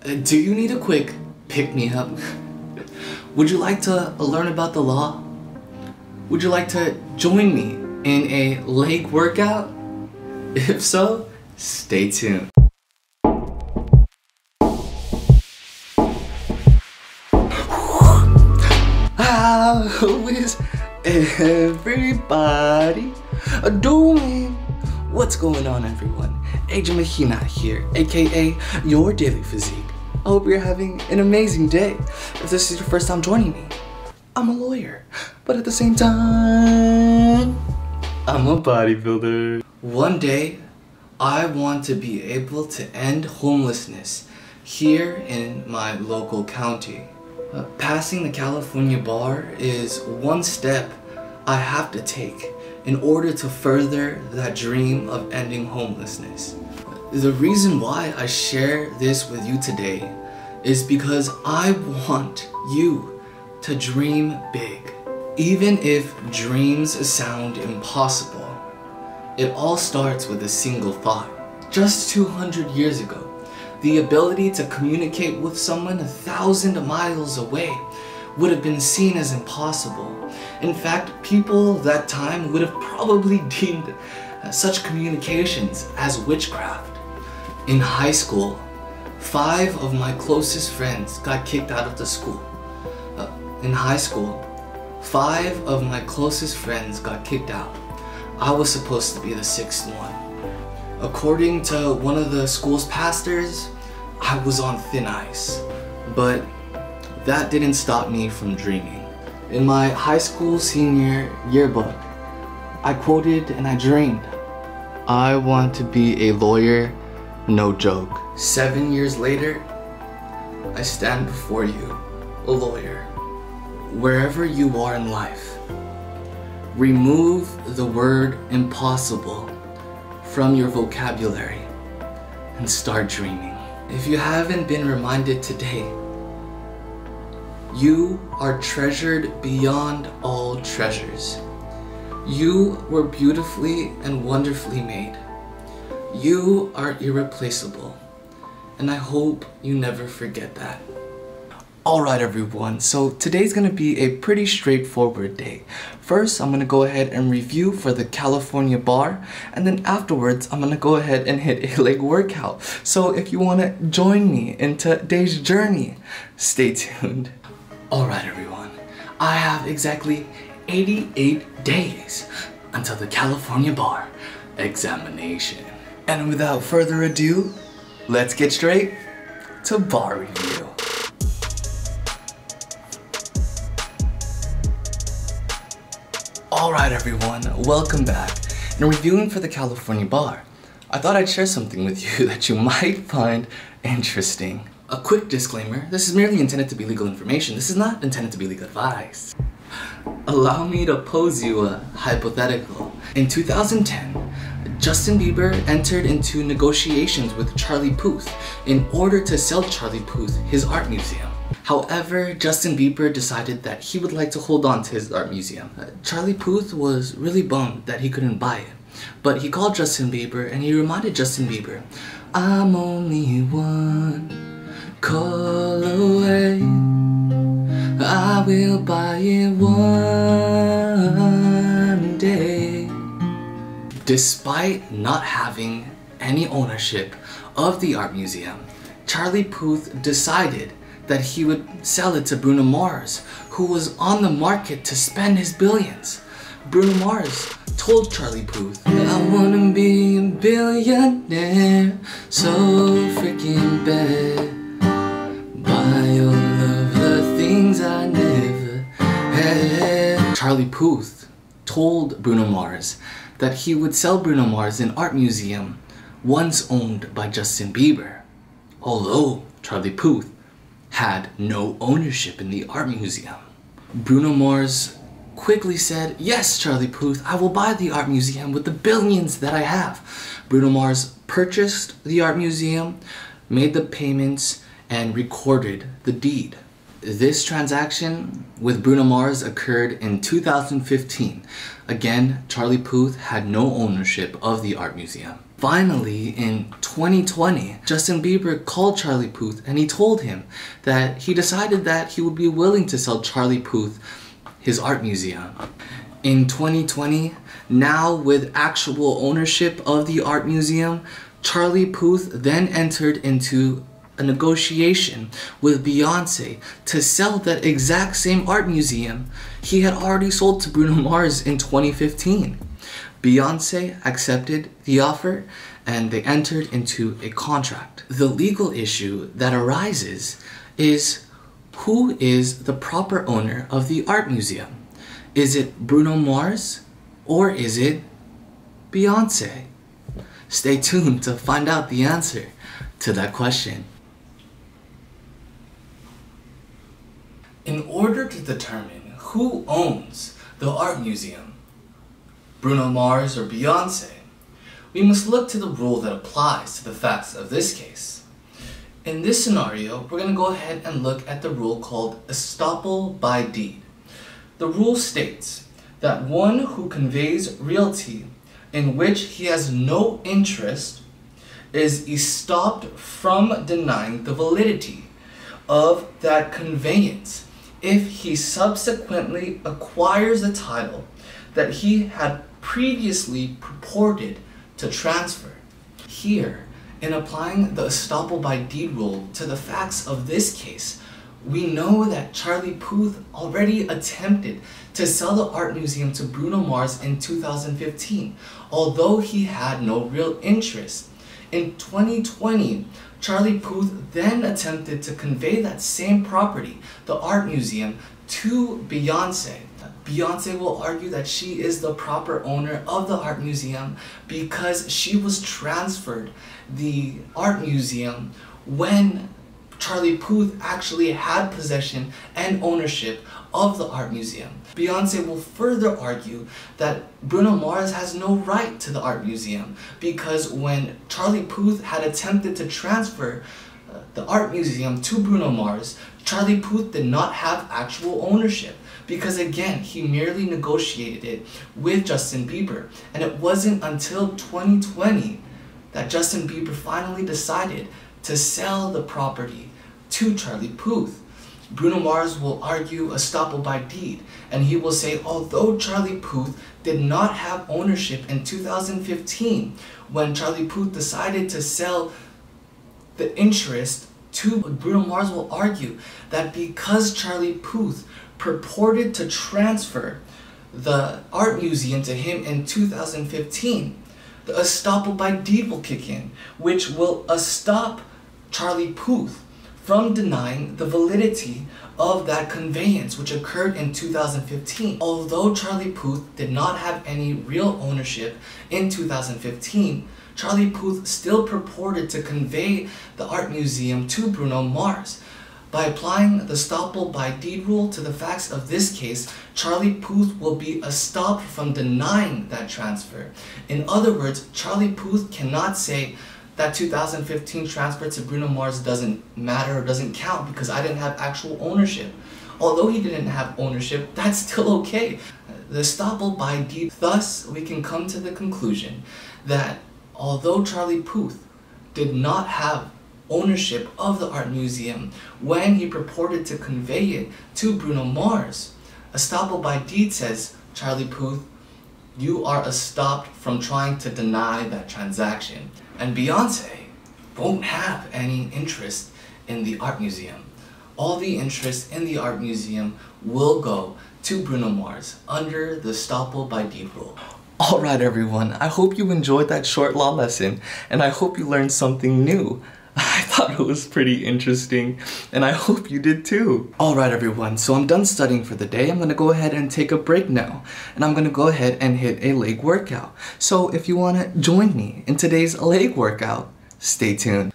Do you need a quick pick-me-up? Would you like to learn about the law? Would you like to join me in a leg workout? If so, stay tuned. How is everybody doing? What's going on, everyone? 𝐋𝐄𝐆𝐀 here, aka your daily physique. I hope you're having an amazing day. If this is your first time joining me, I'm a lawyer, but at the same time, I'm a bodybuilder. One day, I want to be able to end homelessness here in my local county. Passing the California bar is one step I have to take in order to further that dream of ending homelessness. The reason why I share this with you today is because I want you to dream big. Even if dreams sound impossible, it all starts with a single thought. Just 200 years ago, the ability to communicate with someone 1,000 miles away would have been seen as impossible. In fact, people that time would have probably deemed such communications as witchcraft. In high school, 5 of my closest friends got kicked out of the school. In high school, 5 of my closest friends got kicked out. I was supposed to be the 6th one. According to one of the school's pastors, I was on thin ice. But that didn't stop me from dreaming. In my high school senior yearbook, I quoted and I dreamed, "I want to be a lawyer, no joke." 7 years later, I stand before you, a lawyer. Wherever you are in life, remove the word impossible from your vocabulary and start dreaming. If you haven't been reminded today, you are treasured beyond all treasures. You were beautifully and wonderfully made. You are irreplaceable, and I hope you never forget that. Alright everyone, so today's gonna be a pretty straightforward day. First, I'm gonna go ahead and review for the California bar, and then afterwards, I'm gonna go ahead and hit a leg workout. So if you wanna join me in today's journey, stay tuned. Alright everyone, I have exactly 88 days until the California bar examination. And without further ado, let's get straight to bar review. Alright everyone, welcome back. In reviewing for the California bar, I thought I'd share something with you that you might find interesting. A quick disclaimer, this is merely intended to be legal information. This is not intended to be legal advice. Allow me to pose you a hypothetical. In 2010, Justin Bieber entered into negotiations with Charlie Puth in order to sell Charlie Puth his art museum. However, Justin Bieber decided that he would like to hold on to his art museum. Charlie Puth was really bummed that he couldn't buy it, but he called Justin Bieber and he reminded Justin Bieber, "I'm only one call away. I will buy it one day." Despite not having any ownership of the art museum, Charlie Puth decided that he would sell it to Bruno Mars, who was on the market to spend his billions. Bruno Mars told Charlie Puth, "I wanna be a billionaire, so freaking bad. Buy all of the things I never had." Charlie Puth told Bruno Mars that he would sell Bruno Mars an art museum once owned by Justin Bieber, although Charlie Puth had no ownership in the art museum. Bruno Mars quickly said, "Yes, Charlie Puth, I will buy the art museum with the billions that I have." Bruno Mars purchased the art museum, made the payments, and recorded the deed. This transaction with Bruno Mars occurred in 2015. Again, Charlie Puth had no ownership of the art museum. Finally, in 2020, Justin Bieber called Charlie Puth and he told him that he decided that he would be willing to sell Charlie Puth his art museum. In 2020, now with actual ownership of the art museum, Charlie Puth then entered into a negotiation with Beyonce to sell that exact same art museum he had already sold to Bruno Mars in 2015. Beyonce accepted the offer and they entered into a contract. The legal issue that arises is who is the proper owner of the art museum? Is it Bruno Mars or is it Beyonce? Stay tuned to find out the answer to that question. In order to determine who owns the art museum, Bruno Mars or Beyonce, we must look to the rule that applies to the facts of this case. In this scenario, we're going to go ahead and look at the rule called estoppel by deed. The rule states that one who conveys realty in which he has no interest is estopped from denying the validity of that conveyance if he subsequently acquires a title that he had previously purported to transfer. Here, in applying the estoppel by deed rule to the facts of this case, we know that Charlie Puth already attempted to sell the art museum to Bruno Mars in 2015, although he had no real interest. In 2020, Charlie Puth then attempted to convey that same property, the art museum, to Beyonce. Beyonce will argue that she is the proper owner of the art museum because she was transferred the art museum when Charlie Puth actually had possession and ownership of the art museum. Beyonce will further argue that Bruno Mars has no right to the art museum because when Charlie Puth had attempted to transfer the art museum to Bruno Mars, Charlie Puth did not have actual ownership because again, he merely negotiated it with Justin Bieber, and it wasn't until 2020 that Justin Bieber finally decided to sell the property to Charlie Puth. Bruno Mars will argue estoppel by deed, and he will say although Charlie Puth did not have ownership in 2015 when Charlie Puth decided to sell the interest to Bruno Mars will argue that because Charlie Puth purported to transfer the art museum to him in 2015, the estoppel by deed will kick in, which will stop Charlie Puth from denying the validity of that conveyance which occurred in 2015. Although Charlie Puth did not have any real ownership in 2015, Charlie Puth still purported to convey the art museum to Bruno Mars. By applying the estoppel by deed rule to the facts of this case, Charlie Puth will be stopped from denying that transfer. In other words, Charlie Puth cannot say that 2015 transfer to Bruno Mars doesn't matter or doesn't count because I didn't have actual ownership. Although he didn't have ownership, that's still okay. The estoppel by deed. Thus, we can come to the conclusion that although Charlie Puth did not have ownership of the art museum when he purported to convey it to Bruno Mars, estoppel by deed says, Charlie Puth, you are stopped from trying to deny that transaction. And Beyonce won't have any interest in the art museum. All the interest in the art museum will go to Bruno Mars under the estoppel by deed rule. Alright everyone, I hope you enjoyed that short law lesson and I hope you learned something new. I thought it was pretty interesting and I hope you did too. Alright everyone, so I'm done studying for the day. I'm gonna go ahead and take a break now and I'm gonna go ahead and hit a leg workout. So if you wanna join me in today's leg workout, stay tuned.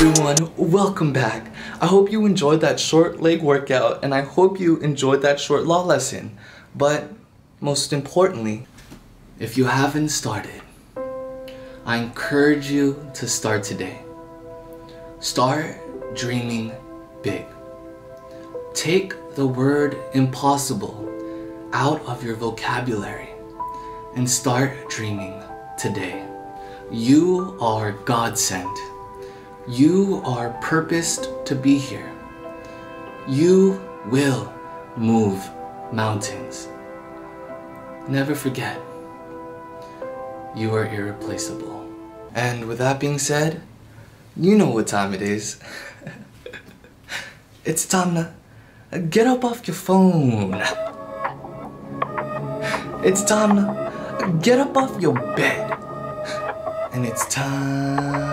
everyone, welcome back. I hope you enjoyed that short leg workout and I hope you enjoyed that short law lesson. But most importantly, if you haven't started, I encourage you to start today. Start dreaming big. Take the word impossible out of your vocabulary and start dreaming today. You are God sent. You are purposed to be here. You will move mountains. Never forget, you are irreplaceable. And with that being said, you know what time it is. It's time to get up off your phone. It's time to get up off your bed. And it's time